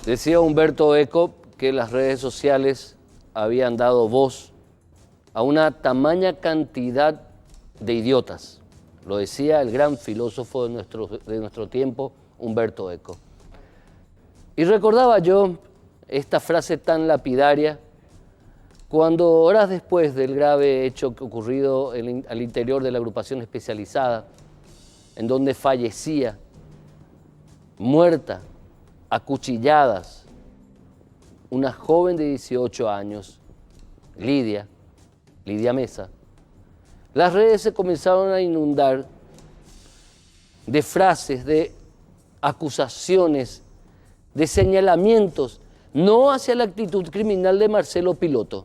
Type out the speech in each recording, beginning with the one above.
Decía Humberto Eco que las redes sociales habían dado voz a una tamaña cantidad de idiotas. Lo decía el gran filósofo de nuestro tiempo, Humberto Eco. Y recordaba yo esta frase tan lapidaria cuando horas después del grave hecho que ocurrido al interior de la agrupación especializada, en donde fallecía, muerta, acuchilladas, una joven de 18 años, Lidia Mesa, las redes se comenzaron a inundar de frases, de acusaciones, de señalamientos, no hacia la actitud criminal de Marcelo Piloto,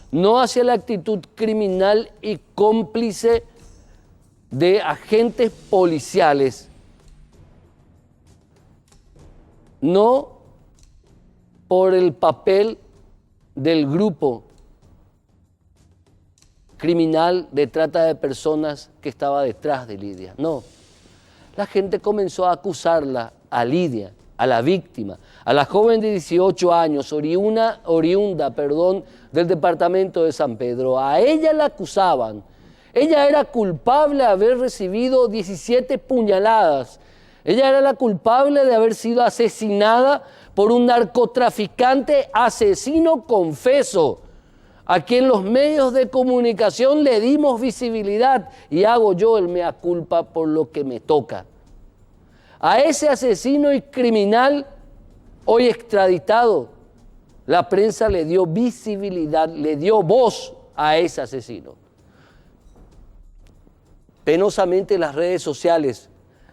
no hacia la actitud criminal y cómplice de agentes policiales, no por el papel del grupo criminal de trata de personas que estaba detrás de Lidia. No, la gente comenzó a acusarla, a Lidia, a la víctima, a la joven de 18 años, oriunda, del departamento de San Pedro. A ella la acusaban. Ella era culpable de haber recibido 17 puñaladas. Ella era la culpable de haber sido asesinada por un narcotraficante asesino confeso, a quien los medios de comunicación le dimos visibilidad y hago yo el mea culpa por lo que me toca. A ese asesino y criminal, hoy extraditado, la prensa le dio visibilidad, le dio voz a ese asesino. Penosamente las redes sociales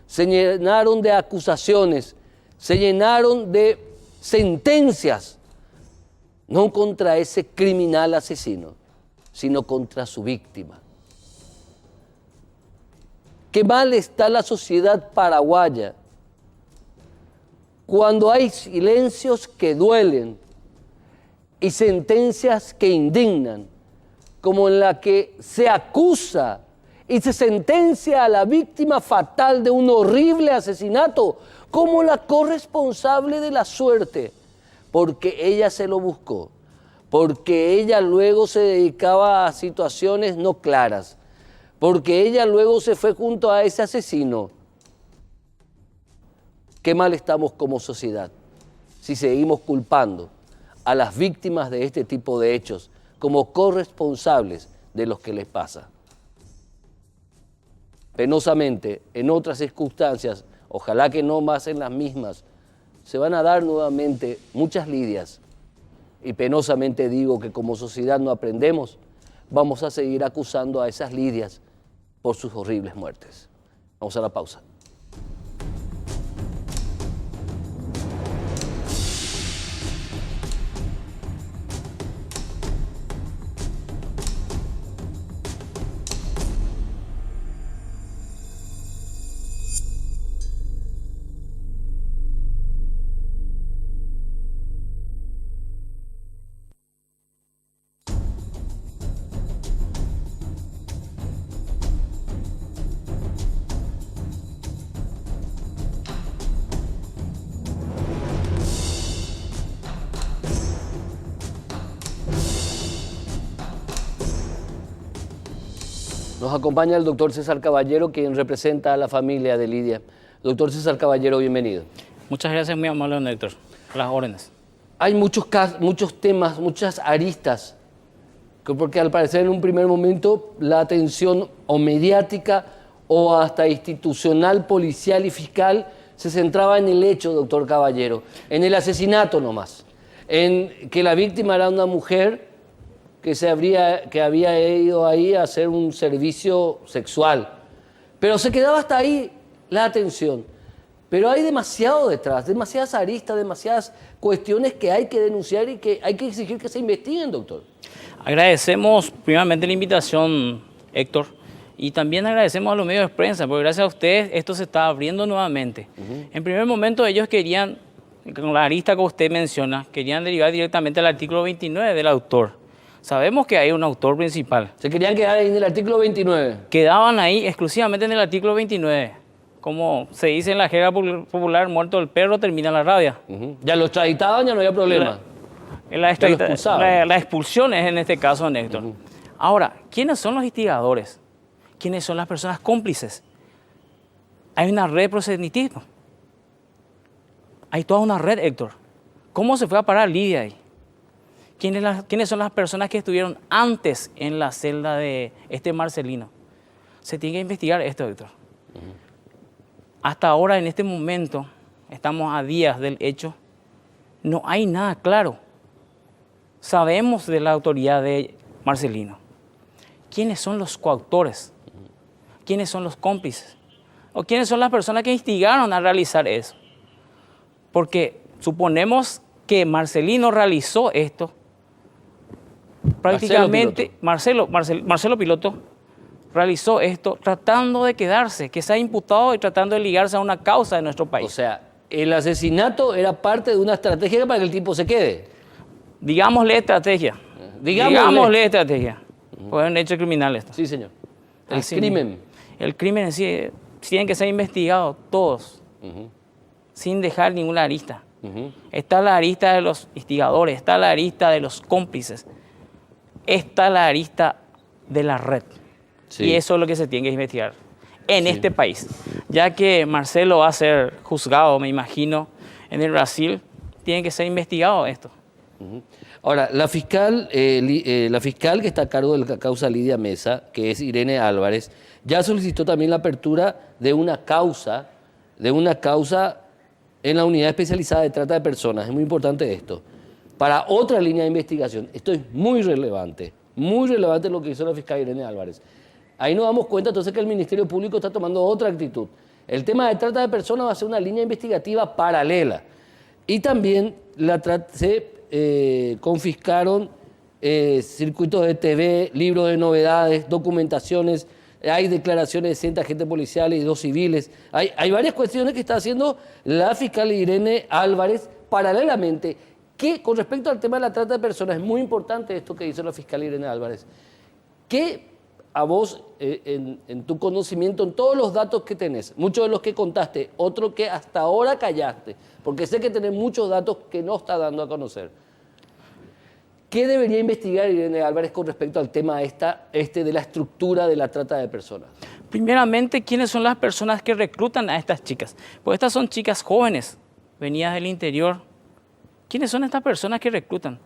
se llenaron de acusaciones, se llenaron de sentencias, no contra ese criminal asesino, sino contra su víctima. Qué mal está la sociedad paraguaya cuando hay silencios que duelen y sentencias que indignan, como en la que se acusa y se sentencia a la víctima fatal de un horrible asesinato como la corresponsable de la suerte, porque ella se lo buscó, porque ella luego se dedicaba a situaciones no claras, porque ella luego se fue junto a ese asesino. Qué mal estamos como sociedad si seguimos culpando a las víctimas de este tipo de hechos como corresponsables de los que les pasa. Penosamente, en otras circunstancias, ojalá que no más en las mismas, se van a dar nuevamente muchas lidias y penosamente digo que como sociedad no aprendemos, vamos a seguir acusando a esas lidias por sus horribles muertes. Vamos a la pausa. Nos acompaña el doctor César Caballero, quien representa a la familia de Lidia. Doctor César Caballero, bienvenido. Muchas gracias, muy amable, don Héctor. A las órdenes. Hay muchos temas, muchas aristas, porque al parecer en un primer momento la atención o mediática o hasta institucional, policial y fiscal se centraba en el hecho, doctor Caballero, en el asesinato nomás, en que la víctima era una mujer que había ido ahí a hacer un servicio sexual. Pero se quedaba hasta ahí la atención. Pero hay demasiado detrás, demasiadas aristas, demasiadas cuestiones que hay que denunciar y que hay que exigir que se investiguen, doctor. Agradecemos primeramente la invitación, Héctor, y también agradecemos a los medios de prensa, porque gracias a ustedes esto se está abriendo nuevamente. En primer momento ellos querían, con la arista que usted menciona, querían derivar directamente al artículo 29 del autor. Sabemos que hay un autor principal. Se querían quedar ahí en el artículo 29. Quedaban ahí exclusivamente en el artículo 29. Como se dice en la jerga popular, muerto el perro termina la rabia. Ya lo extraditaban, ya no había problema. La expulsión es en este caso, Néstor. Ahora, ¿quiénes son los instigadores? ¿Quiénes son las personas cómplices? Hay una red de proselitismo. Hay toda una red, Héctor. ¿Cómo se fue a parar Lidia ahí? ¿Quiénes son las personas que estuvieron antes en la celda de este Marcelino? Se tiene que investigar esto, Héctor. Hasta ahora, en este momento, estamos a días del hecho, no hay nada claro. Sabemos de la autoridad de Marcelino. ¿Quiénes son los coautores? ¿Quiénes son los cómplices? ¿O quiénes son las personas que instigaron a realizar eso? Porque suponemos que Marcelino realizó esto. Prácticamente, Marcelo Piloto realizó esto tratando de quedarse, que se ha imputado y tratando de ligarse a una causa de nuestro país. O sea, el asesinato era parte de una estrategia para que el tipo se quede. Digámosle estrategia. Digámosle estrategia. Pues es un hecho criminal esto. Sí, señor. El crimen. El crimen en sí tiene que ser investigado todos, sin dejar ninguna arista. Está la arista de los instigadores, está la arista de los cómplices, está la arista de la red. Sí. Y eso es lo que se tiene que investigar en este país. Ya que Marcelo va a ser juzgado, me imagino, en el Brasil, tiene que ser investigado esto. Ahora, la fiscal que está a cargo de la causa Lidia Mesa, que es Irene Álvarez, ya solicitó también la apertura de una causa en la unidad especializada de trata de personas. Es muy importante esto. Para otra línea de investigación. Esto es muy relevante lo que hizo la fiscal Irene Álvarez. Ahí nos damos cuenta entonces que el Ministerio Público está tomando otra actitud. El tema de trata de personas va a ser una línea investigativa paralela. Y también se confiscaron circuitos de TV, libros de novedades, documentaciones, hay declaraciones de 100 agentes policiales y 2 civiles. Hay varias cuestiones que está haciendo la fiscal Irene Álvarez paralelamente. Que con respecto al tema de la trata de personas, es muy importante esto que hizo la fiscal Irene Álvarez. ¿Qué a vos, en tu conocimiento, en todos los datos que tenés, muchos de los que contaste, otro que hasta ahora callaste, porque sé que tenés muchos datos que no está dando a conocer, ¿qué debería investigar Irene Álvarez con respecto al tema de la estructura de la trata de personas? Primeramente, ¿quiénes son las personas que reclutan a estas chicas? Pues estas son chicas jóvenes, venidas del interior. ¿Quiénes son estas personas que reclutan?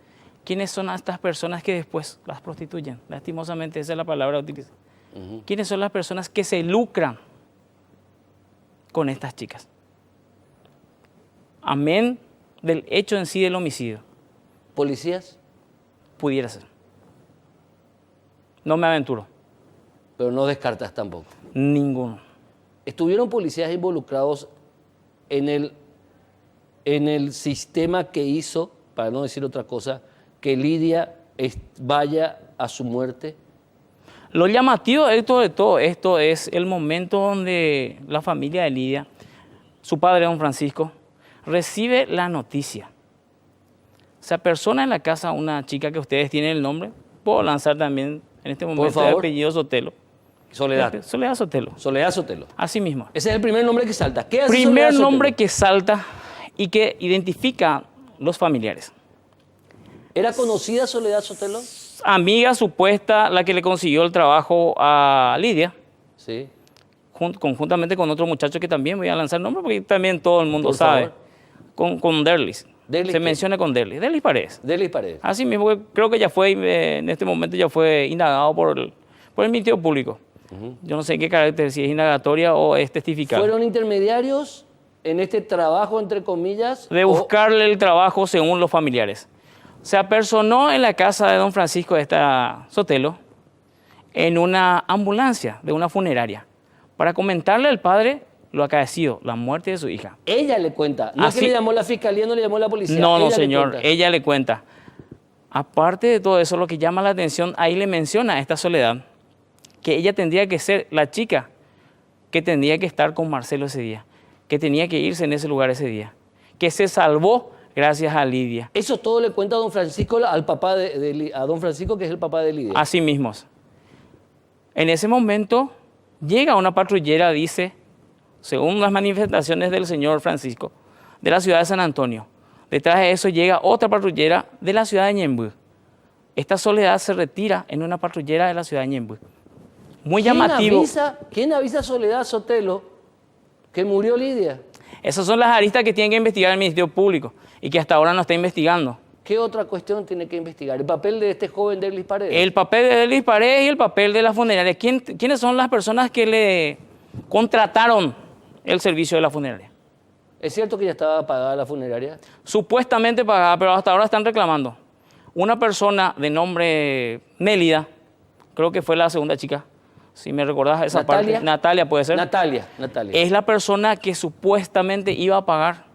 ¿Quiénes son estas personas que después las prostituyen? Lastimosamente, esa es la palabra utilizada. ¿Quiénes son las personas que se lucran con estas chicas? Amén del hecho en sí del homicidio. ¿Policías? Pudiera ser. No me aventuro. Pero no descartas tampoco. Ninguno. ¿Estuvieron policías involucrados en el sistema que hizo, para no decir otra cosa, que Lidia vaya a su muerte? Lo llamativo de todo esto es el momento donde la familia de Lidia, su padre, don Francisco, recibe la noticia. Se apersona en la casa una chica que ustedes tienen el nombre. Puedo lanzar también en este momento el apellido Sotelo. Soledad. Soledad Sotelo. Soledad Sotelo. Así mismo. Ese es el primer nombre que salta. ¿Qué hace primer nombre que salta y que identifica los familiares. ¿Era conocida Soledad Sotelo? Amiga supuesta, la que le consiguió el trabajo a Lidia. Sí. Conjuntamente con otro muchacho que también voy a lanzar el nombre porque también todo el mundo sabe. Con Derlis. Se menciona con Derlis. Derlis Paredes. Derlis Paredes. Así mismo, creo que ya fue, en este momento ya fue indagado por el Ministerio Público. Yo no sé en qué carácter, si es indagatoria o es testificada. ¿Fueron intermediarios en este trabajo, entre comillas? De buscarle el trabajo según los familiares. Se apersonó en la casa de don Francisco de esta Sotelo en una ambulancia de una funeraria para comentarle al padre lo acaecido, la muerte de su hija. Ella le cuenta, no es que le llamó la fiscalía, no le llamó la policía. No, no, señor, ella le cuenta. Aparte de todo eso, lo que llama la atención, ahí le menciona a esta Soledad que ella tendría que ser la chica que tendría que estar con Marcelo ese día, que tenía que irse en ese lugar ese día, que se salvó gracias a Lidia. Eso todo le cuenta a don Francisco, al papá a don Francisco, que es el papá de Lidia. Así mismo. En ese momento llega una patrullera, dice, según las manifestaciones del señor Francisco, de la ciudad de San Antonio. Detrás de eso llega otra patrullera de la ciudad de Ñemby. Esta Soledad se retira en una patrullera de la ciudad de Ñemby. Muy llamativo. ¿Quién avisa a Soledad Sotelo que murió Lidia? Esas son las aristas que tiene que investigar el Ministerio Público y que hasta ahora no está investigando. ¿Qué otra cuestión tiene que investigar? ¿El papel de este joven Derlis Paredes? El papel de Derlis Paredes y el papel de la funeraria. ¿Quiénes son las personas que le contrataron el servicio de la funeraria? ¿Es cierto que ya estaba pagada la funeraria? Supuestamente pagada, pero hasta ahora están reclamando. Una persona de nombre Nélida, creo que fue la segunda chica, si me recordás esa ¿Natalia? parte. Natalia, ¿puede ser? Natalia. Es la persona que supuestamente iba a pagar.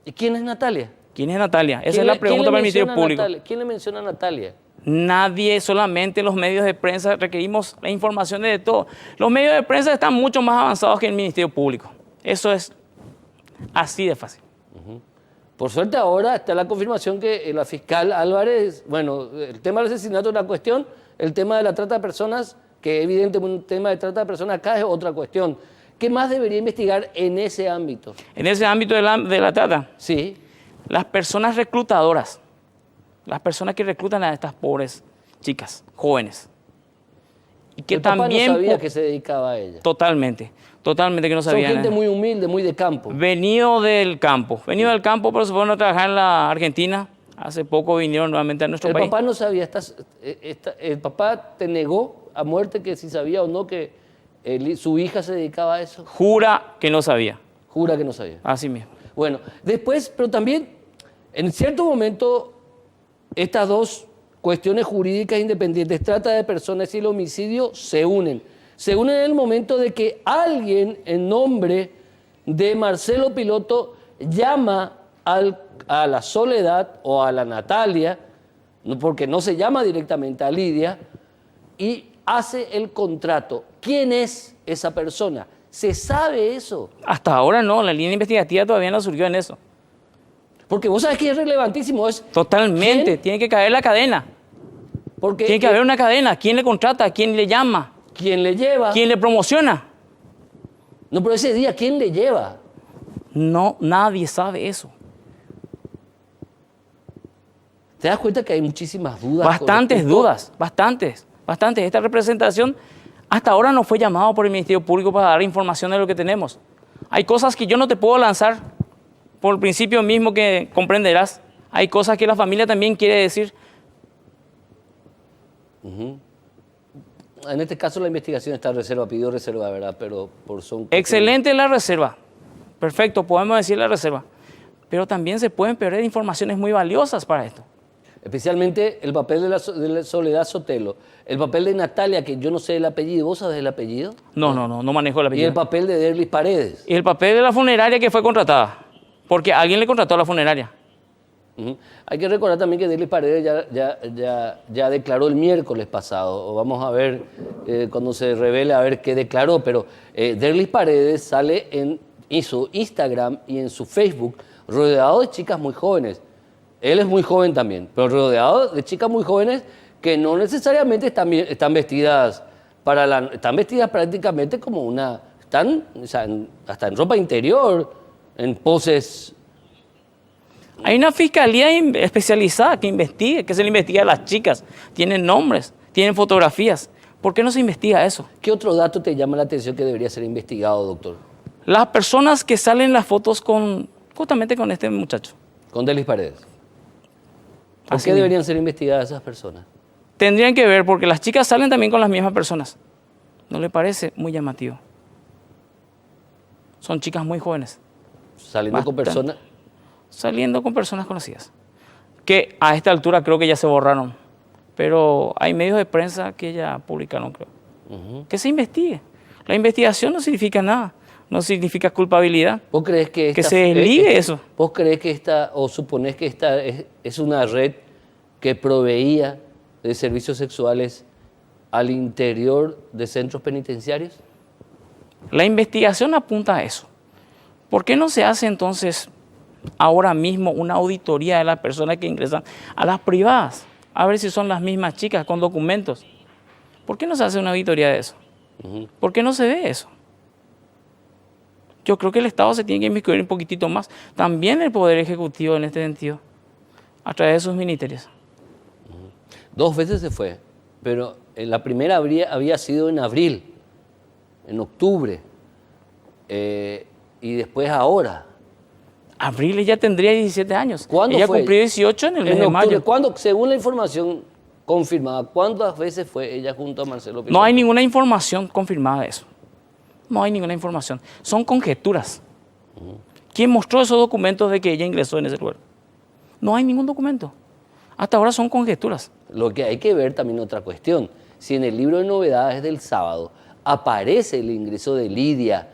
¿Y quién es Natalia? ¿Quién es Natalia? Esa es la pregunta para el Ministerio Público. ¿Quién le menciona a Natalia? Nadie, solamente los medios de prensa. Requerimos la información de todo. Los medios de prensa están mucho más avanzados que el Ministerio Público. Eso es así de fácil. Por suerte ahora está la confirmación que la fiscal Álvarez, bueno, el tema del asesinato es una cuestión, el tema de la trata de personas, que evidentemente un tema de trata de personas acá es otra cuestión. ¿Qué más debería investigar en ese ámbito? En ese ámbito de la trata. Sí. Las personas reclutadoras, las personas que reclutan a estas pobres chicas, jóvenes. Y que el papá también no sabía que se dedicaba a ella. Totalmente que no sabían. Son gente muy humilde, muy de campo. Venido del campo, pero se fueron a trabajar en la Argentina. Hace poco vinieron nuevamente a nuestro país. El papá no sabía, el papá te negó a muerte que si sabía o no que su hija se dedicaba a eso. Jura que no sabía. Jura que no sabía. Así mismo. Bueno, después, pero también, en cierto momento, estas dos cuestiones jurídicas independientes, trata de personas y el homicidio, se unen. Se unen en el momento de que alguien en nombre de Marcelo Piloto llama a la Soledad o a la Natalia, porque no se llama directamente a Lidia, y hace el contrato. ¿Quién es esa persona? ¿Se sabe eso? Hasta ahora no, la línea investigativa todavía no surgió en eso. Porque vos sabés que es relevantísimo. Totalmente, ¿quién? Tiene que caer la cadena. Porque tiene que haber una cadena. ¿Quién le contrata? ¿Quién le llama? ¿Quién le lleva? ¿Quién le promociona? No, pero ese día, ¿quién le lleva? No, nadie sabe eso. ¿Te das cuenta que hay muchísimas dudas? Bastantes dudas, bastantes. Esta representación hasta ahora no fue llamado por el Ministerio Público para dar información de lo que tenemos. Hay cosas que yo no te puedo lanzar por el principio mismo que comprenderás. Hay cosas que la familia también quiere decir. En este caso la investigación está en reserva, pidió reserva, ¿verdad? Pero son... Excelente la reserva. Perfecto, podemos decir la reserva. Pero también se pueden perder informaciones muy valiosas para esto. Especialmente el papel de la Soledad Sotelo, el papel de Natalia, que yo no sé el apellido. ¿Vos sabés el apellido? No manejo el apellido. Y el papel de Derlis Paredes. Y el papel de la funeraria que fue contratada. Porque alguien le contrató a la funeraria. Hay que recordar también que Derlis Paredes ya declaró el miércoles pasado. Vamos a ver cuando se revele a ver qué declaró. Pero Derlis Paredes sale en su Instagram y en su Facebook rodeado de chicas muy jóvenes. Él es muy joven también, pero rodeado de chicas muy jóvenes que no necesariamente están vestidas están vestidas prácticamente como una... hasta en ropa interior, en poses. Hay una fiscalía especializada que investigue, que se le investiga a las chicas. Tienen nombres, tienen fotografías. ¿Por qué no se investiga eso? ¿Qué otro dato te llama la atención que debería ser investigado, doctor? Las personas que salen en las fotos justamente con este muchacho. Con Derlis Paredes. ¿Por qué mismo deberían ser investigadas esas personas? Tendrían que ver, porque las chicas salen también con las mismas personas. ¿No le parece muy llamativo? Son chicas muy jóvenes. Saliendo con personas... Saliendo con personas conocidas. Que a esta altura creo que ya se borraron. Pero hay medios de prensa que ya publicaron, creo. Que se investigue. La investigación no significa nada. No significa culpabilidad. ¿Vos crees que se desligue eso? ¿Vos crees que o suponés que esta es una red que proveía de servicios sexuales al interior de centros penitenciarios? La investigación apunta a eso. ¿Por qué no se hace entonces ahora mismo una auditoría de las personas que ingresan a las privadas? A ver si son las mismas chicas con documentos. ¿Por qué no se hace una auditoría de eso? ¿Por qué no se ve eso? Yo creo que el Estado se tiene que inmiscuir un poquitito más. También el Poder Ejecutivo en este sentido, a través de sus ministerios. 2 veces se fue, pero la primera había sido en abril, en octubre, y después ahora. Abril ella tendría 17 años. ¿Cuándo ella fue? cumplió 18 en el mes de octubre. mayo. ¿Cuándo, según la información confirmada, cuántas veces fue ella junto a Marcelo Piloto? No hay ninguna información confirmada de eso. No hay ninguna información. Son conjeturas. ¿Quién mostró esos documentos de que ella ingresó en ese lugar? No hay ningún documento. Hasta ahora son conjeturas. Lo que hay que ver también otra cuestión. Si en el libro de novedades del sábado aparece el ingreso de Lidia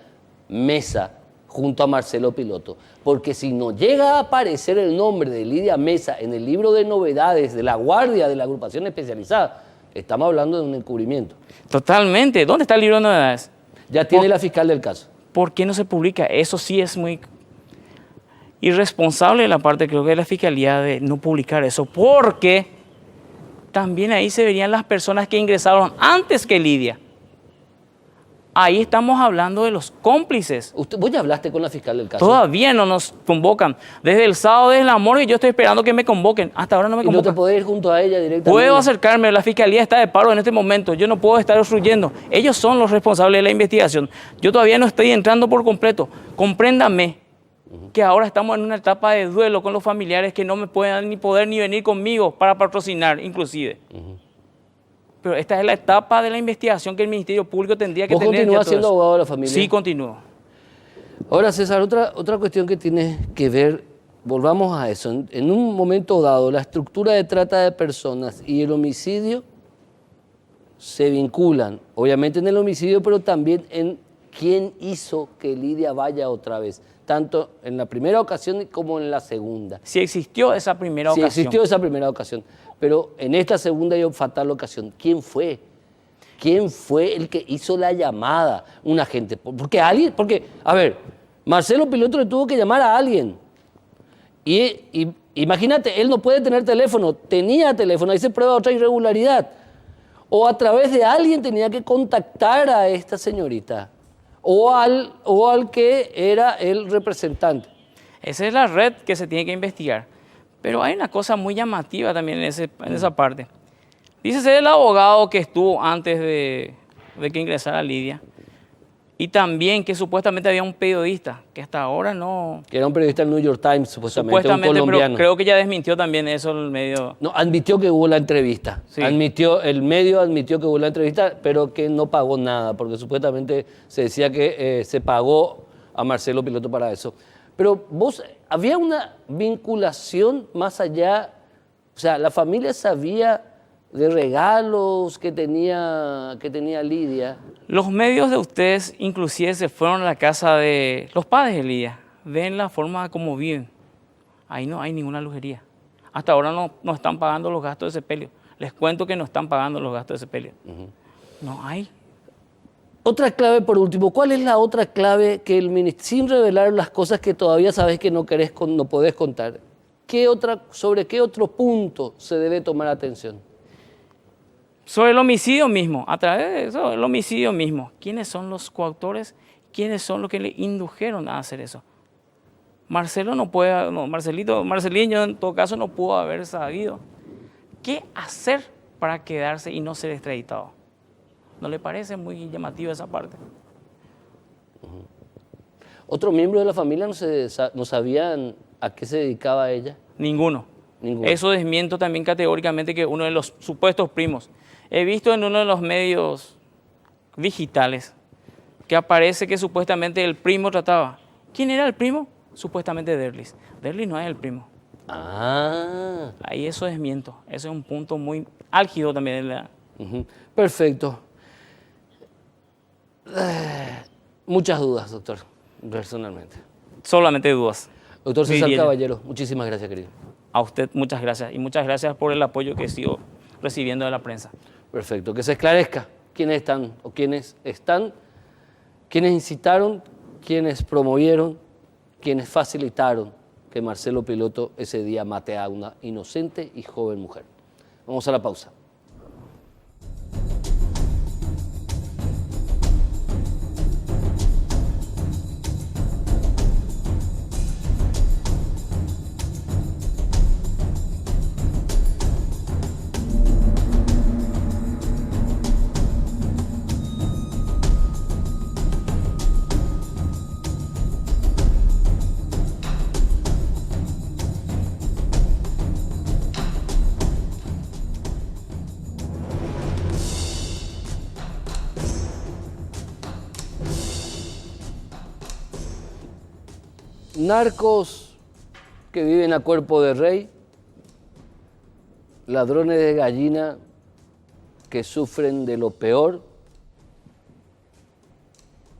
Mesa junto a Marcelo Piloto, porque si no llega a aparecer el nombre de Lidia Mesa en el libro de novedades de la Guardia de la agrupación especializada, estamos hablando de un encubrimiento. Totalmente. ¿Dónde está el libro de novedades? Ya tiene la fiscal del caso. ¿Por qué no se publica? Eso sí es muy irresponsable de la parte, creo que de la Fiscalía, de no publicar eso, porque también ahí se verían las personas que ingresaron antes que Lidia. Ahí estamos hablando de los cómplices. ¿Vos ya hablaste con la fiscal del caso? Todavía no nos convocan. Desde el sábado, desde la morgue, yo estoy esperando que me convoquen. Hasta ahora no me ¿Y no convocan. te podés ir junto a ella directamente? Puedo acercarme, la Fiscalía está de paro en este momento. Yo no puedo estar obstruyendo. Ellos son los responsables de la investigación. Yo todavía no estoy entrando por completo. Compréndame que ahora estamos en una etapa de duelo con los familiares que no me pueden ni poder ni venir conmigo para patrocinar, inclusive. Pero esta es la etapa de la investigación que el Ministerio Público tendría que ¿Vos tener. continúas siendo abogado de la familia? Sí, continúo. Ahora, César, otra cuestión que tiene que ver, volvamos a eso. En un momento dado, la estructura de trata de personas y el homicidio se vinculan, obviamente en el homicidio, pero también en quién hizo que Lidia vaya otra vez, tanto en la primera ocasión como en la segunda. Si existió esa primera ocasión. Si existió esa primera ocasión, pero en esta segunda y fatal ocasión, ¿quién fue? ¿Quién fue el que hizo la llamada? Un agente. Porque, a ver, Marcelo Piloto le tuvo que llamar a alguien. Y imagínate, él no puede tener teléfono, tenía teléfono, ahí se prueba otra irregularidad. O a través de alguien tenía que contactar a esta señorita. O al que era el representante. Esa es la red que se tiene que investigar. Pero hay una cosa muy llamativa también en esa parte. Dice ser el abogado que estuvo antes de que ingresara Lidia. Y también que supuestamente había un periodista, que hasta ahora no... Que era un periodista del New York Times, supuestamente un colombiano. Pero creo que ya desmintió también eso el medio. No, admitió que hubo la entrevista. Sí. El medio admitió que hubo la entrevista, pero que no pagó nada, porque supuestamente se decía que se pagó a Marcelo Piloto para eso. Pero había una vinculación más allá, o sea, la familia sabía de regalos que tenía Lidia. Los medios de ustedes inclusive se fueron a la casa de los padres de Lidia. Ven la forma como viven. Ahí no hay ninguna lujería. Hasta ahora no están pagando los gastos de sepelio. Les cuento que no están pagando los gastos de sepelio. No hay. Otra clave, por último, ¿cuál es la otra clave que el ministerio, sin revelar las cosas que todavía sabes que no podés contar, sobre qué otro punto se debe tomar atención? Sobre el homicidio mismo, a través de eso, el homicidio mismo. ¿Quiénes son los coautores? ¿Quiénes son los que le indujeron a hacer eso? Marcelino en todo caso no pudo haber sabido qué hacer para quedarse y no ser extraditado. ¿No le parece muy llamativa esa parte? ¿Otros miembros de la familia no sabían a qué se dedicaba ella? Ninguno. Eso desmiento también categóricamente que uno de los supuestos primos. He visto en uno de los medios digitales que aparece que supuestamente el primo trataba. ¿Quién era el primo? Supuestamente Derlis. Derlis no es el primo. Ah. Ahí eso desmiento. Ese es un punto muy álgido también. Perfecto. Muchas dudas, doctor, personalmente. Solamente dudas. Doctor César Caballero, muchísimas gracias, querido. A usted muchas gracias. Y muchas gracias por el apoyo que sigo recibiendo de la prensa. Perfecto. Que se esclarezca quiénes están o quiénes incitaron, quiénes promovieron, quiénes facilitaron que Marcelo Piloto ese día mate a una inocente y joven mujer. Vamos a la pausa. narcos que viven a cuerpo de rey, ladrones de gallina que sufren de lo peor,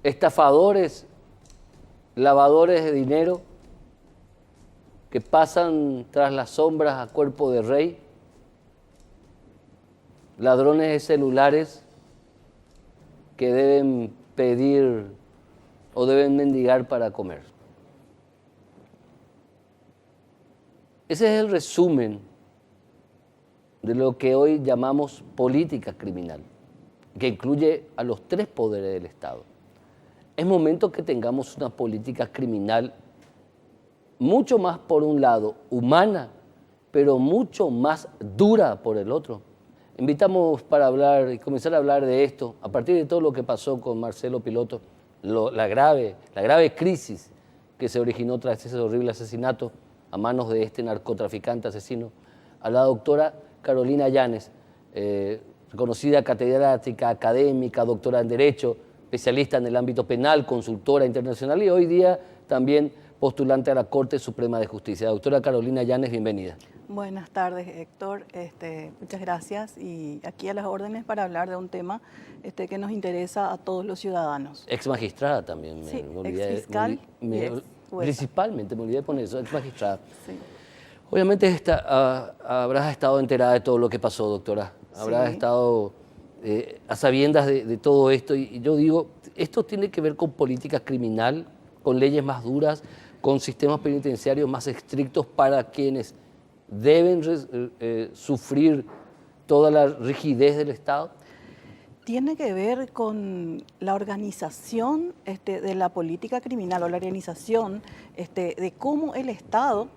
estafadores, lavadores de dinero que pasan tras las sombras a cuerpo de rey, ladrones de celulares que deben pedir o deben mendigar para comer. Ese es el resumen de lo que hoy llamamos política criminal, que incluye a los tres poderes del Estado. Es momento que tengamos una política criminal mucho más, por un lado, humana, pero mucho más dura por el otro. Invitamos para hablar y comenzar a hablar de esto, a partir de todo lo que pasó con Marcelo Piloto, la grave crisis que se originó tras ese horrible asesinato a manos de este narcotraficante asesino, a la doctora Carolina Yanes, reconocida catedrática, académica, doctora en Derecho, especialista en el ámbito penal, consultora internacional y hoy día también postulante a la Corte Suprema de Justicia. Doctora Carolina Yanes, bienvenida. Buenas tardes, Héctor. Muchas gracias y aquí a las órdenes para hablar de un tema que nos interesa a todos los ciudadanos. Ex magistrada también. Sí, ex fiscal. Principalmente, me olvidé de poner eso, ex magistrada. Sí. Obviamente habrás estado enterada de todo lo que pasó, doctora. Habrás estado a sabiendas de todo esto y yo digo, esto tiene que ver con política criminal, con leyes más duras, con sistemas penitenciarios más estrictos para quienes deben sufrir toda la rigidez del Estado. Tiene que ver con la organización de la política criminal o la organización de cómo el Estado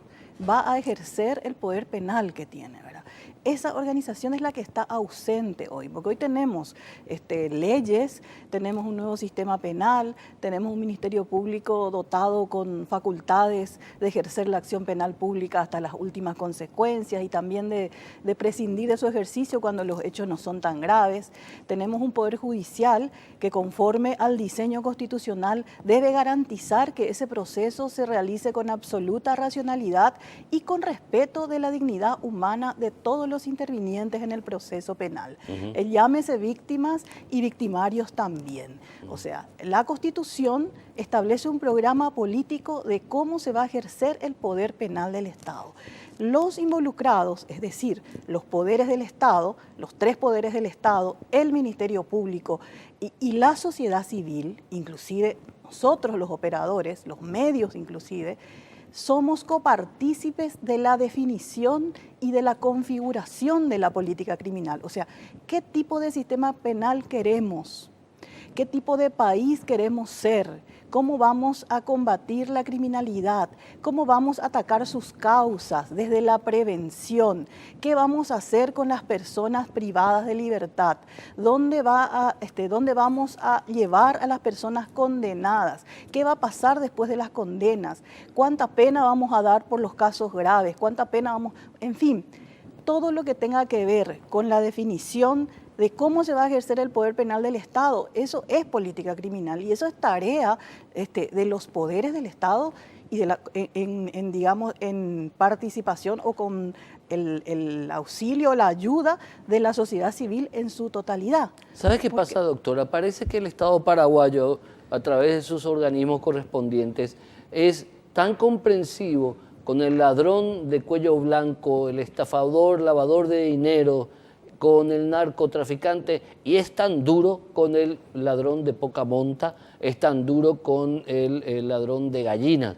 va a ejercer el poder penal que tiene, ¿verdad? Esa organización es la que está ausente hoy, porque hoy tenemos leyes, tenemos un nuevo sistema penal, tenemos un Ministerio Público dotado con facultades de ejercer la acción penal pública hasta las últimas consecuencias y también de prescindir de su ejercicio cuando los hechos no son tan graves. Tenemos un Poder Judicial que conforme al diseño constitucional debe garantizar que ese proceso se realice con absoluta racionalidad y con respeto de la dignidad humana de todos los intervinientes en el proceso penal. Llámese víctimas y victimarios también. O sea, la Constitución establece un programa político de cómo se va a ejercer el poder penal del Estado. Los involucrados, es decir, los poderes del Estado, los tres poderes del Estado, el Ministerio Público y la sociedad civil, inclusive nosotros los operadores, los medios inclusive, somos copartícipes de la definición y de la configuración de la política criminal. O sea, ¿qué tipo de sistema penal queremos? ¿Qué tipo de país queremos ser? ¿Cómo vamos a combatir la criminalidad? ¿Cómo vamos a atacar sus causas desde la prevención? ¿Qué vamos a hacer con las personas privadas de libertad? ¿Dónde vamos a llevar a las personas condenadas? ¿Qué va a pasar después de las condenas? ¿Cuánta pena vamos a dar por los casos graves? ¿Cuánta pena vamos...? En fin, todo lo que tenga que ver con la definición de cómo se va a ejercer el poder penal del Estado. Eso es política criminal y eso es tarea de los poderes del Estado y en participación o con el auxilio, la ayuda de la sociedad civil en su totalidad. ¿Sabe qué pasa, doctora? Parece que el Estado paraguayo, a través de sus organismos correspondientes, es tan comprensivo con el ladrón de cuello blanco, el estafador, lavador de dinero, con el narcotraficante, y es tan duro con el ladrón de poca monta, es tan duro con el ladrón de gallinas.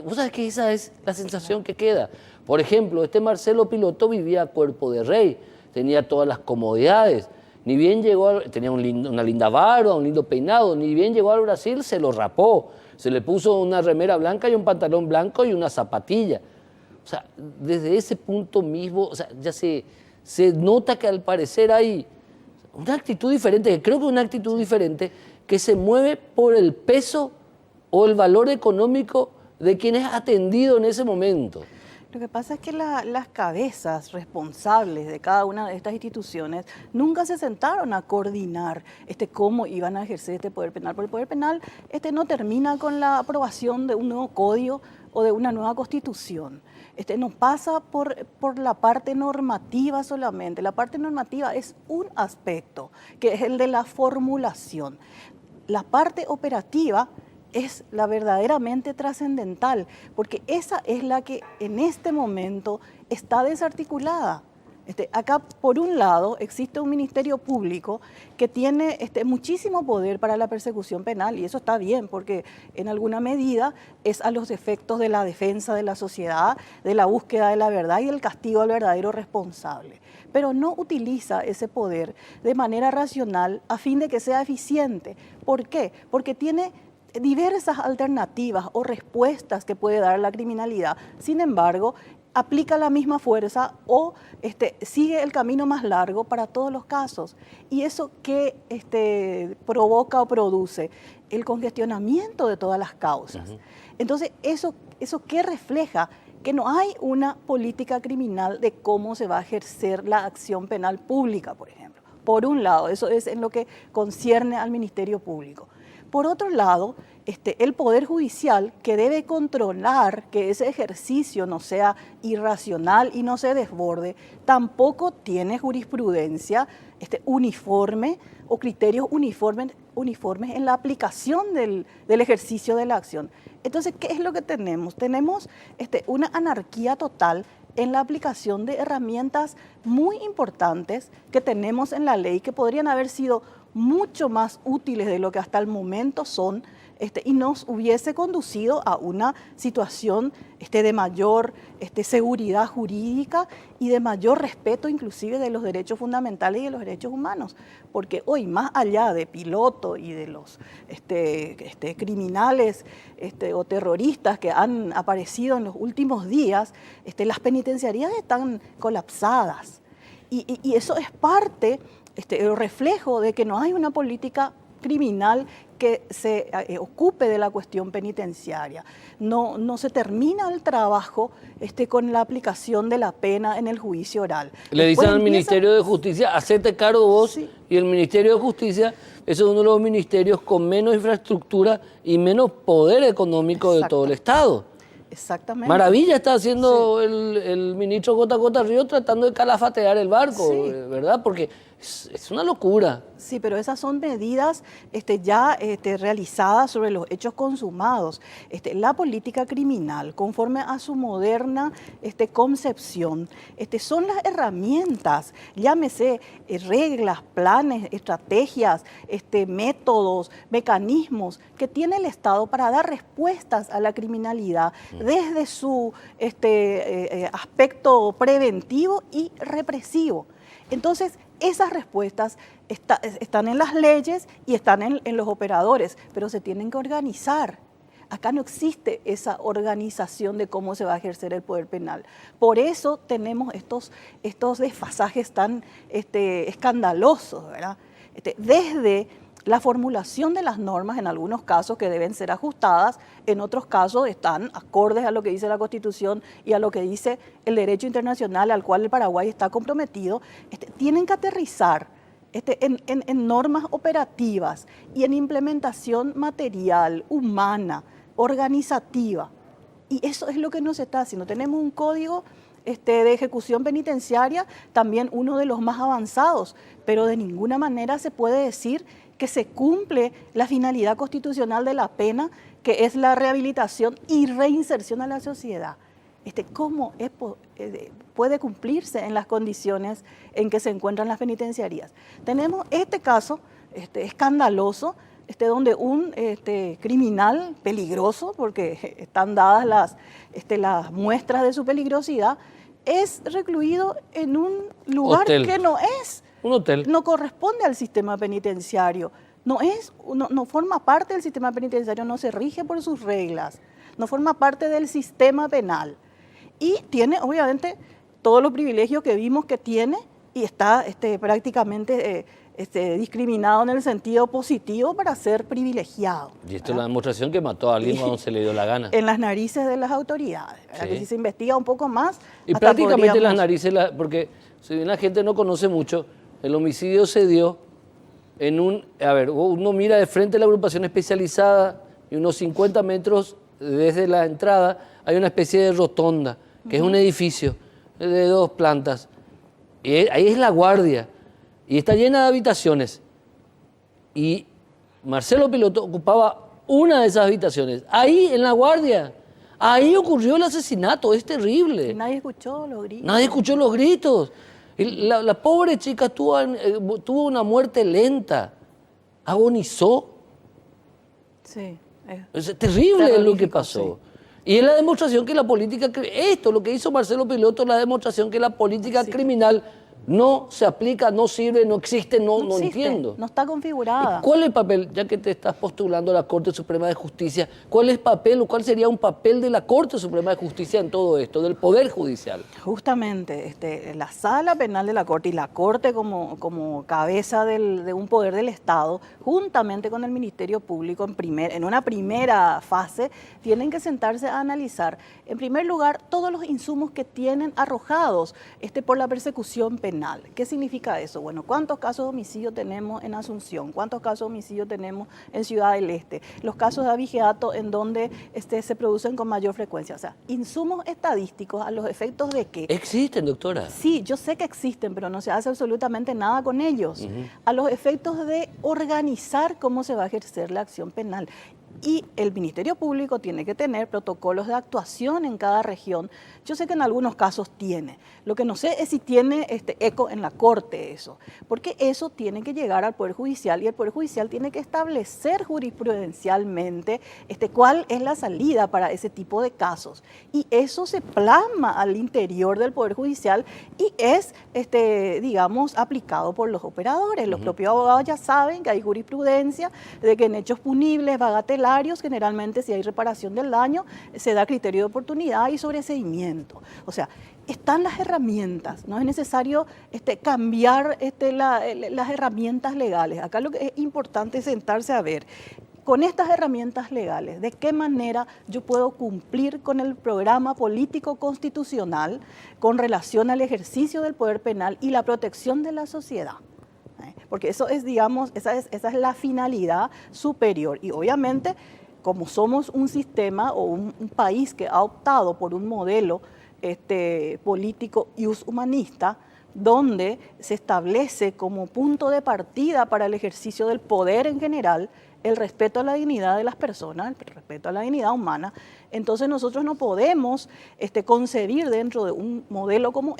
Vos sabés que esa es la sensación que queda. Por ejemplo, Marcelo Piloto vivía a cuerpo de rey, tenía todas las comodidades, ni bien llegó, tenía una linda barba, un lindo peinado, ni bien llegó al Brasil se lo rapó, se le puso una remera blanca y un pantalón blanco y una zapatilla. O sea, desde ese punto mismo, o sea, ya se nota que al parecer hay una actitud diferente, que creo que es una actitud diferente, que se mueve por el peso o el valor económico de quien es atendido en ese momento. Lo que pasa es que las cabezas responsables de cada una de estas instituciones nunca se sentaron a coordinar cómo iban a ejercer este poder penal, porque el poder penal no termina con la aprobación de un nuevo código o de una nueva constitución. No pasa por la parte normativa solamente. La parte normativa es un aspecto, que es el de la formulación. La parte operativa es la verdaderamente trascendental, porque esa es la que en este momento está desarticulada. Acá, por un lado, existe un ministerio público que tiene muchísimo poder para la persecución penal, y eso está bien, porque en alguna medida es a los efectos de la defensa de la sociedad, de la búsqueda de la verdad y del castigo al verdadero responsable. Pero no utiliza ese poder de manera racional a fin de que sea eficiente. ¿Por qué? Porque tiene diversas alternativas o respuestas que puede dar la criminalidad. Sin embargo, aplica la misma fuerza o sigue el camino más largo para todos los casos. ¿Y eso qué provoca o produce? El congestionamiento de todas las causas. Entonces, ¿eso qué refleja? Que no hay una política criminal de cómo se va a ejercer la acción penal pública, por ejemplo. Por un lado, eso es en lo que concierne al Ministerio Público. Por otro lado, el Poder Judicial, que debe controlar que ese ejercicio no sea irracional y no se desborde, tampoco tiene jurisprudencia uniforme o criterios uniformes en la aplicación del ejercicio de la acción. Entonces, ¿qué es lo que tenemos? Tenemos una anarquía total en la aplicación de herramientas muy importantes que tenemos en la ley, que podrían haber sido mucho más útiles de lo que hasta el momento son, y nos hubiese conducido a una situación de mayor seguridad jurídica y de mayor respeto inclusive de los derechos fundamentales y de los derechos humanos. Porque hoy, más allá de Piloto y de los criminales o terroristas que han aparecido en los últimos días, las penitenciarías están colapsadas. Y eso es parte, el reflejo de que no hay una política criminal que se ocupe de la cuestión penitenciaria. No se termina el trabajo con la aplicación de la pena en el juicio oral. Le dicen al Ministerio de Justicia, hacete cargo vos, sí. Y el Ministerio de Justicia es uno de los ministerios con menos infraestructura y menos poder económico de todo el Estado. Exactamente. Maravilla está haciendo el ministro J. Ríos tratando de calafatear el barco, sí. ¿Verdad? Porque es una locura. Sí, pero esas son medidas ya realizadas sobre los hechos consumados. La política criminal, conforme a su moderna concepción, son las herramientas, llámese reglas, planes, estrategias, métodos, mecanismos que tiene el Estado para dar respuestas a la criminalidad desde su aspecto preventivo y represivo. Entonces, esas respuestas están en las leyes y están en los operadores, pero se tienen que organizar. Acá no existe esa organización de cómo se va a ejercer el poder penal. Por eso tenemos estos desfasajes tan escandalosos, ¿verdad? Desde la formulación de las normas, en algunos casos que deben ser ajustadas, en otros casos están acordes a lo que dice la Constitución y a lo que dice el derecho internacional al cual el Paraguay está comprometido, tienen que aterrizar en normas operativas y en implementación material, humana, organizativa. Y eso es lo que nos está haciendo. Tenemos un código de ejecución penitenciaria, también uno de los más avanzados, pero de ninguna manera se puede decir que se cumple la finalidad constitucional de la pena, que es la rehabilitación y reinserción a la sociedad. ¿Cómo puede cumplirse en las condiciones en que se encuentran las penitenciarías? Tenemos este caso escandaloso, donde un criminal peligroso, porque están dadas las muestras de su peligrosidad, es recluido en un lugar que no es. Un hotel. No corresponde al sistema penitenciario, no forma parte del sistema penitenciario, no se rige por sus reglas, no forma parte del sistema penal. Y tiene, obviamente, todos los privilegios que vimos que tiene, y está prácticamente discriminado en el sentido positivo para ser privilegiado. Y esto es la demostración que mató a alguien cuando se le dio la gana. En las narices de las autoridades, ¿verdad? Sí. Que si se investiga un poco más... Y hasta prácticamente podríamos- las narices, porque si bien la gente no conoce mucho, el homicidio se dio en uno mira de frente a la agrupación especializada y unos 50 metros desde la entrada hay una especie de rotonda, que es un edificio de 2 plantas. Y ahí es la guardia. Y está llena de habitaciones. Y Marcelo Piloto ocupaba una de esas habitaciones. Ahí, en la guardia. Ahí ocurrió el asesinato. Es terrible. Y nadie escuchó los gritos. Nadie escuchó los gritos. La pobre chica tuvo una muerte lenta. Agonizó. Sí. Es terrible lo que Terrorífico, pasó. Y es la demostración que la política... Esto, lo que hizo Marcelo Piloto, es la demostración que la política criminal no se aplica, no sirve, no existe, no existe, entiendo. no está configurada. ¿Cuál es el papel, ya que te estás postulando a la Corte Suprema de Justicia, cuál es el papel o cuál sería un papel de la Corte Suprema de Justicia en todo esto, del Poder Judicial? Justamente, la Sala Penal de la Corte y la Corte como cabeza de un poder del Estado, juntamente con el Ministerio Público en una primera fase, tienen que sentarse a analizar, en primer lugar, todos los insumos que tienen arrojados por la persecución penal. ¿Qué significa eso? Bueno, ¿cuántos casos de homicidio tenemos en Asunción? ¿Cuántos casos de homicidio tenemos en Ciudad del Este? Los casos de abigeato en donde se producen con mayor frecuencia. O sea, insumos estadísticos a los efectos de que... ¿Existen, doctora? Sí, yo sé que existen, pero no se hace absolutamente nada con ellos. A los efectos de organizar cómo se va a ejercer la acción penal. Y el Ministerio Público tiene que tener protocolos de actuación en cada región. Yo sé que en algunos casos tiene. Lo que no sé es si tiene eco en la Corte eso. Porque eso tiene que llegar al Poder Judicial y el Poder Judicial tiene que establecer jurisprudencialmente cuál es la salida para ese tipo de casos. Y eso se plasma al interior del Poder Judicial y es, digamos, aplicado por los operadores. Los propios abogados ya saben que hay jurisprudencia de que en hechos punibles, bagatelarios, generalmente si hay reparación del daño, se da criterio de oportunidad y sobreseimiento. O sea, están las herramientas, no es necesario cambiar las herramientas legales. Acá lo que es importante es sentarse a ver, con estas herramientas legales, ¿de qué manera yo puedo cumplir con el programa político constitucional con relación al ejercicio del poder penal y la protección de la sociedad? Porque eso es, digamos, esa es la finalidad superior. Y obviamente, como somos un sistema o un país que ha optado por un modelo político ius humanista, donde se establece como punto de partida para el ejercicio del poder en general el respeto a la dignidad de las personas, el respeto a la dignidad humana, entonces nosotros no podemos concebir dentro de un modelo como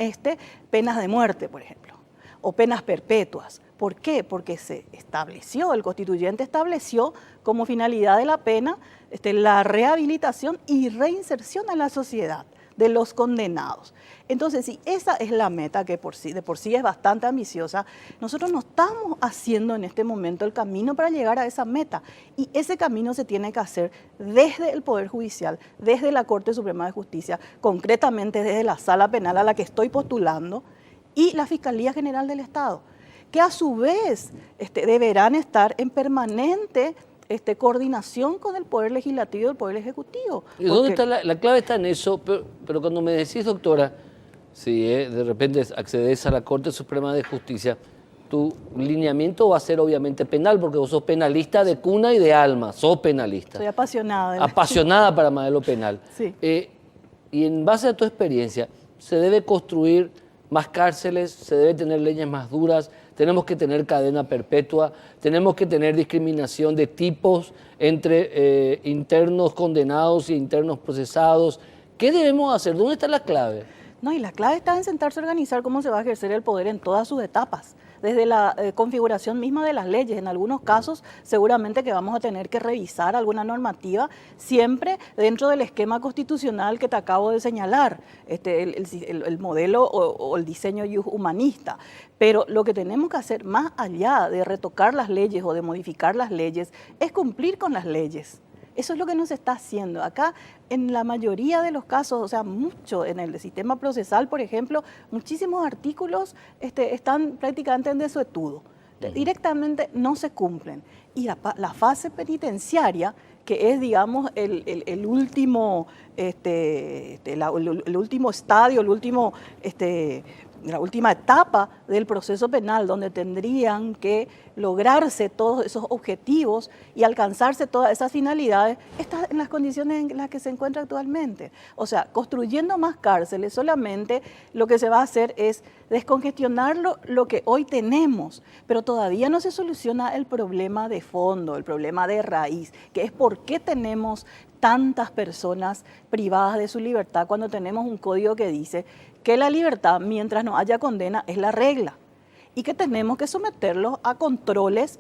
penas de muerte, por ejemplo, o penas perpetuas. ¿Por qué? Porque el constituyente estableció como finalidad de la pena la rehabilitación y reinserción a la sociedad de los condenados. Entonces, si esa es la meta, que de por sí es bastante ambiciosa, nosotros no estamos haciendo en este momento el camino para llegar a esa meta. Y ese camino se tiene que hacer desde el Poder Judicial, desde la Corte Suprema de Justicia, concretamente desde la Sala Penal a la que estoy postulando, y la Fiscalía General del Estado, que a su vez deberán estar en permanente coordinación con el Poder Legislativo y el Poder Ejecutivo. ¿Y dónde está la clave? Está en eso, pero cuando me decís, doctora, si de repente accedes a la Corte Suprema de Justicia, tu lineamiento va a ser obviamente penal, porque vos sos penalista de cuna y de alma, sos penalista. Soy apasionada. Apasionada para lo penal. Sí. Y en base a tu experiencia, ¿se debe construir más cárceles? ¿Se debe tener leyes más duras? Tenemos que tener cadena perpetua, tenemos que tener discriminación de tipos entre internos condenados y internos procesados. ¿Qué debemos hacer? ¿Dónde está la clave? No, y la clave está en sentarse a organizar cómo se va a ejercer el poder en todas sus etapas, desde la configuración misma de las leyes. En algunos casos seguramente que vamos a tener que revisar alguna normativa, siempre dentro del esquema constitucional que te acabo de señalar, el modelo o el diseño humanista. Pero lo que tenemos que hacer más allá de retocar las leyes o de modificar las leyes es cumplir con las leyes. Eso es lo que nos está haciendo. Acá, en la mayoría de los casos, o sea, mucho en el sistema procesal, por ejemplo, muchísimos artículos están prácticamente en desuetudo. Directamente no se cumplen. Y la fase penitenciaria, que es, digamos, el último, el último estadio, la última etapa del proceso penal, donde tendrían que lograrse todos esos objetivos y alcanzarse todas esas finalidades, está en las condiciones en las que se encuentra actualmente. O sea, construyendo más cárceles, solamente lo que se va a hacer es descongestionar lo que hoy tenemos, pero todavía no se soluciona el problema de fondo, el problema de raíz, que es por qué tenemos tantas personas privadas de su libertad cuando tenemos un código que dice que la libertad, mientras no haya condena, es la regla y que tenemos que someterlos a controles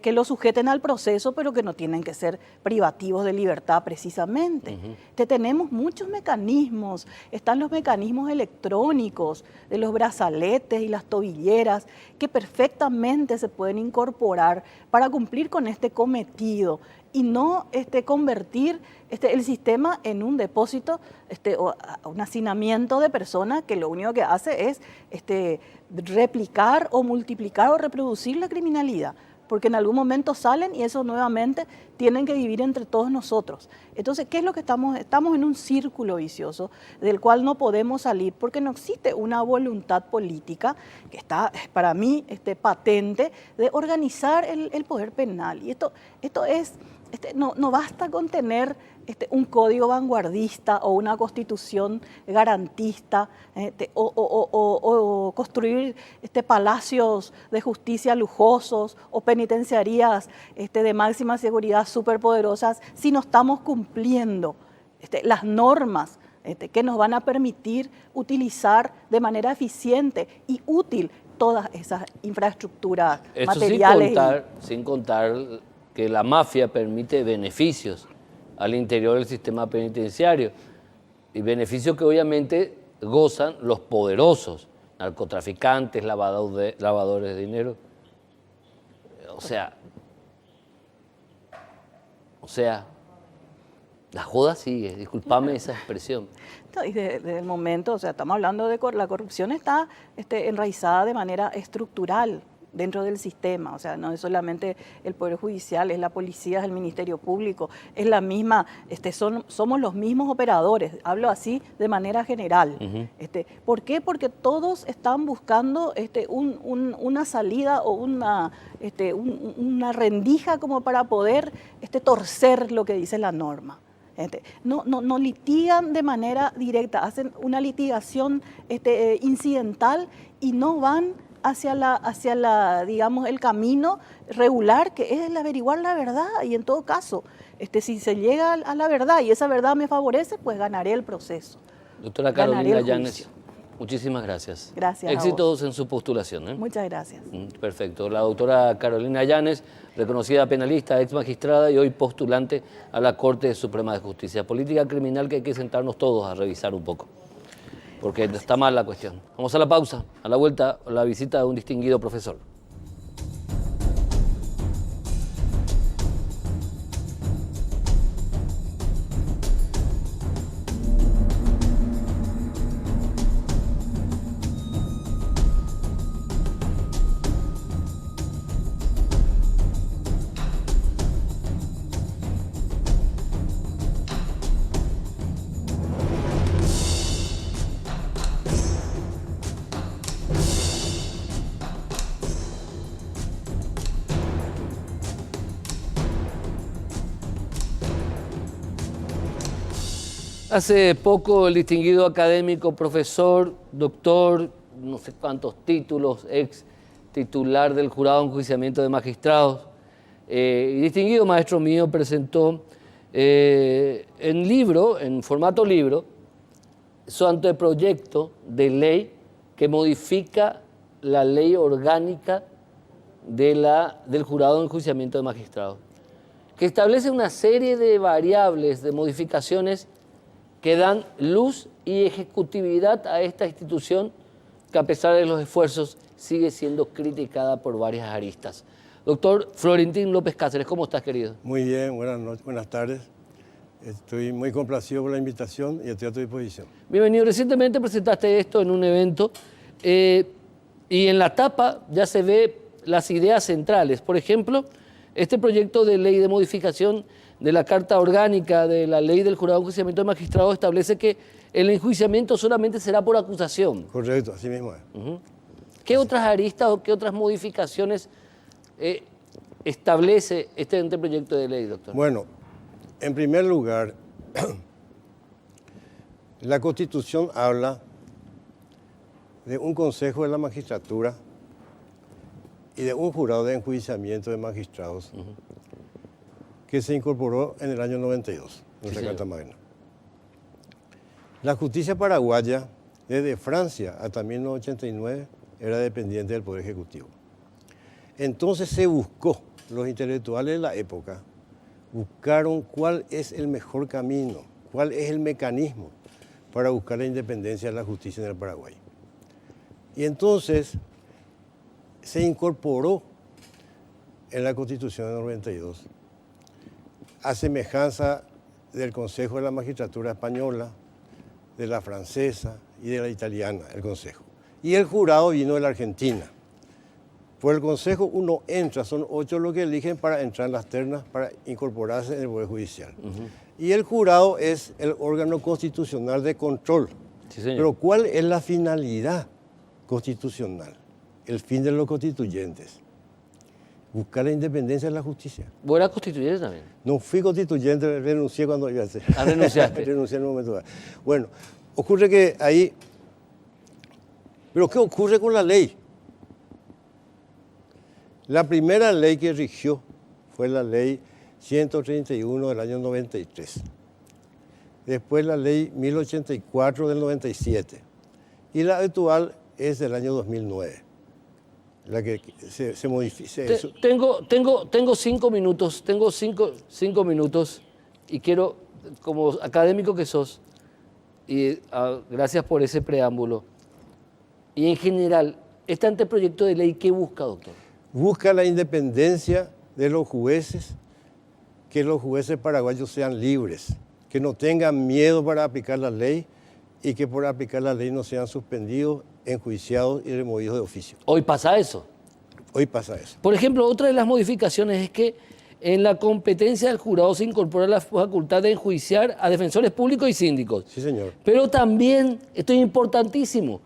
que los sujeten al proceso, pero que no tienen que ser privativos de libertad precisamente. Tenemos muchos mecanismos, están los mecanismos electrónicos de los brazaletes y las tobilleras que perfectamente se pueden incorporar para cumplir con este cometido y no convertir el sistema en un depósito, o un hacinamiento de personas que lo único que hace es replicar o multiplicar o reproducir la criminalidad, porque en algún momento salen y eso nuevamente tienen que vivir entre todos nosotros. Entonces, ¿qué es lo que estamos? Estamos en un círculo vicioso del cual no podemos salir porque no existe una voluntad política que está, para mí, patente de organizar el poder penal. Y esto es... no basta con tener un código vanguardista o una constitución garantista o construir palacios de justicia lujosos o penitenciarías de máxima seguridad superpoderosas si no estamos cumpliendo las normas que nos van a permitir utilizar de manera eficiente y útil todas esas infraestructuras materiales. Sin contar que la mafia permite beneficios al interior del sistema penitenciario, y beneficios que obviamente gozan los poderosos, narcotraficantes, lavadores de dinero. O sea, la joda sigue, discúlpame esa expresión. Y desde el momento, o sea, estamos hablando de la corrupción está enraizada de manera estructural dentro del sistema, o sea, no es solamente el Poder Judicial, es la policía, es el Ministerio Público, es la misma, somos los mismos operadores, hablo así de manera general. ¿Por qué? Porque todos están buscando una salida o una rendija como para poder torcer lo que dice la norma. No litigan de manera directa, hacen una litigación incidental y no van hacia digamos, el camino regular, que es el averiguar la verdad. Y en todo caso, si se llega a la verdad y esa verdad me favorece, pues ganaré el proceso. Doctora Carolina Yáñez, muchísimas gracias. Gracias. Éxitos en su postulación. Muchas gracias. Perfecto. La doctora Carolina Yáñez, reconocida penalista, ex magistrada y hoy postulante a la Corte Suprema de Justicia. Política criminal que hay que sentarnos todos a revisar un poco, porque está mal la cuestión. Vamos a la pausa, a la vuelta, la visita de un distinguido profesor. Hace poco el distinguido académico, profesor, doctor, no sé cuántos títulos, ex titular del Jurado de Enjuiciamiento de Magistrados, y distinguido maestro mío, presentó en formato libro, su anteproyecto de ley que modifica la ley orgánica del Jurado de Enjuiciamiento de Magistrados, que establece una serie de variables, de modificaciones que dan luz y ejecutividad a esta institución que, a pesar de los esfuerzos, sigue siendo criticada por varias aristas. Doctor Florentín López Cáceres, ¿cómo estás, querido? Muy bien, buenas noches, buenas tardes. Estoy muy complacido por la invitación y estoy a tu disposición. Bienvenido. Recientemente presentaste esto en un evento y en la tapa ya se ve las ideas centrales. Por ejemplo, este proyecto de ley de modificación de la Carta Orgánica de la Ley del Jurado de Enjuiciamiento de Magistrados establece que el enjuiciamiento solamente será por acusación. Correcto, así mismo es. ¿Qué otras aristas o qué otras modificaciones establece este anteproyecto de ley, doctor? Bueno, en primer lugar, la Constitución habla de un Consejo de la Magistratura y de un jurado de enjuiciamiento de magistrados que se incorporó en el año 92, nuestra Sí, Carta Magna. La justicia paraguaya, desde Francia hasta 1989, era dependiente del Poder Ejecutivo. Entonces se buscó, los intelectuales de la época buscaron cuál es el mejor camino, cuál es el mecanismo para buscar la independencia de la justicia en el Paraguay. Y entonces se incorporó en la Constitución de 92, a semejanza del Consejo de la Magistratura Española, de la francesa y de la italiana, el Consejo. Y el jurado vino de la Argentina. Por el Consejo uno entra, son 8 los que eligen para entrar en las ternas, para incorporarse en el Poder Judicial. Y el jurado es el órgano constitucional de control. Sí, señor. Pero ¿cuál es la finalidad constitucional? El fin de los constituyentes. Buscar la independencia de la justicia. ¿Vos eras constituyente también? No fui constituyente, renuncié cuando iba a ser. Ah, renunciaste. Renuncié en un momento dado. Bueno, ocurre que ahí... ¿Pero qué ocurre con la ley? La primera ley que rigió fue la ley 131 del año 93. Después la ley 1084 del 97. Y la actual es del año 2009. La que se modifica. Tengo 5 minutos, tengo cinco minutos y quiero, como académico que sos, y gracias por ese preámbulo, y en general, este anteproyecto de ley, ¿qué busca, doctor? Busca la independencia de los jueces, que los jueces paraguayos sean libres, que no tengan miedo para aplicar la ley y que por aplicar la ley no sean suspendidos, enjuiciados y removidos de oficio. Hoy pasa eso. Hoy pasa eso. Por ejemplo, otra de las modificaciones es que en la competencia del jurado se incorpora la facultad de enjuiciar a defensores públicos y síndicos. Sí, señor. Pero también, esto es importantísimo,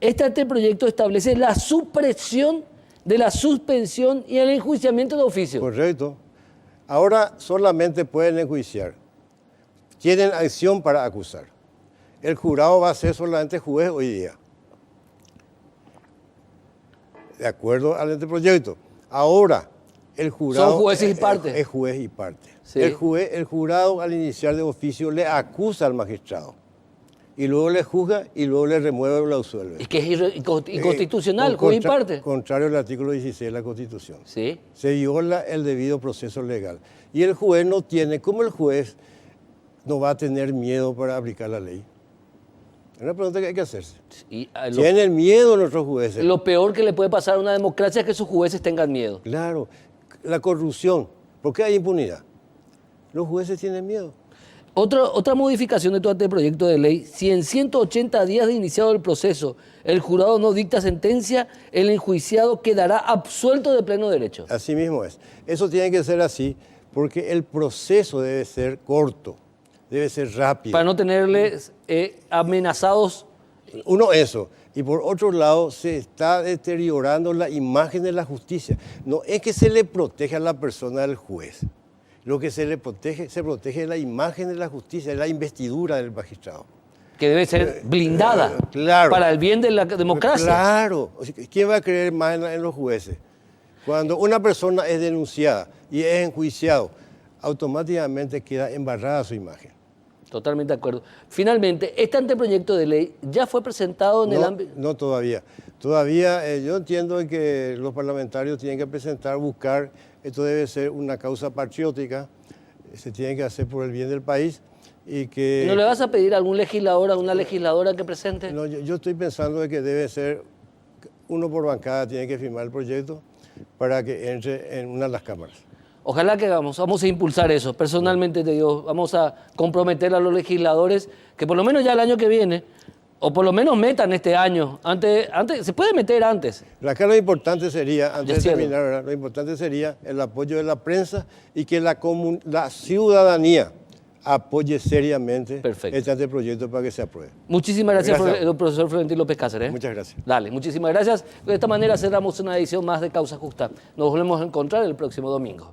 este anteproyecto establece la supresión de la suspensión y el enjuiciamiento de oficio. Correcto. Ahora solamente pueden enjuiciar. Tienen acción para acusar. El jurado va a ser solamente juez hoy día. De acuerdo al anteproyecto. Ahora, el jurado... Son jueces y parte. Es juez y parte. Sí. El jurado, al iniciar de oficio, le acusa al magistrado. Y luego le juzga y luego le remueve o le absuelve. Es que es inconstitucional, juez y parte. Contrario al artículo 16 de la Constitución. Sí. Se viola el debido proceso legal. Y el juez no tiene, como el juez no va a tener miedo para aplicar la ley. Es una pregunta que hay que hacerse. Y, ¿Tienen miedo nuestros jueces? lo peor que le puede pasar a una democracia es que sus jueces tengan miedo. Claro, la corrupción. ¿Por qué hay impunidad? Los jueces tienen miedo. Otra modificación de tu anteproyecto de ley, si en 180 días de iniciado el proceso el jurado no dicta sentencia, el enjuiciado quedará absuelto de pleno derecho. Así mismo es. Eso tiene que ser así porque el proceso debe ser corto, debe ser rápido. Para no tenerles amenazados. Uno, eso. Y por otro lado, se está deteriorando la imagen de la justicia. No es que se le protege a la persona del juez. Lo que se protege la imagen de la justicia, es la investidura del magistrado. Que debe ser blindada Claro. para el bien de la democracia. Claro. O sea, ¿quién va a creer más en los jueces? Cuando una persona es denunciada y es enjuiciado, automáticamente queda embarrada su imagen. Totalmente de acuerdo. Finalmente, este anteproyecto de ley ya fue presentado en el ámbito... No todavía. Todavía yo entiendo que los parlamentarios tienen que presentar, buscar, esto debe ser una causa patriótica, se tiene que hacer por el bien del país y que... ¿No le vas a pedir a algún legislador, a una legisladora que presente? No, yo estoy pensando de que debe ser, uno por bancada tiene que firmar el proyecto para que entre en una de las cámaras. Ojalá que vamos a impulsar eso. Personalmente te digo, vamos a comprometer a los legisladores que por lo menos ya el año que viene, o por lo menos metan este año, antes se puede meter antes. Acá lo importante sería, antes de Decíalo. terminar, ¿verdad? Lo importante sería el apoyo de la prensa y que la ciudadanía apoye seriamente Perfecto. este anteproyecto para que se apruebe. Muchísimas gracias, Gracias. profesor Florentino López Cáceres. Muchas gracias. Dale, muchísimas gracias. De esta manera cerramos una edición más de Causa Justa. Nos volvemos a encontrar el próximo domingo.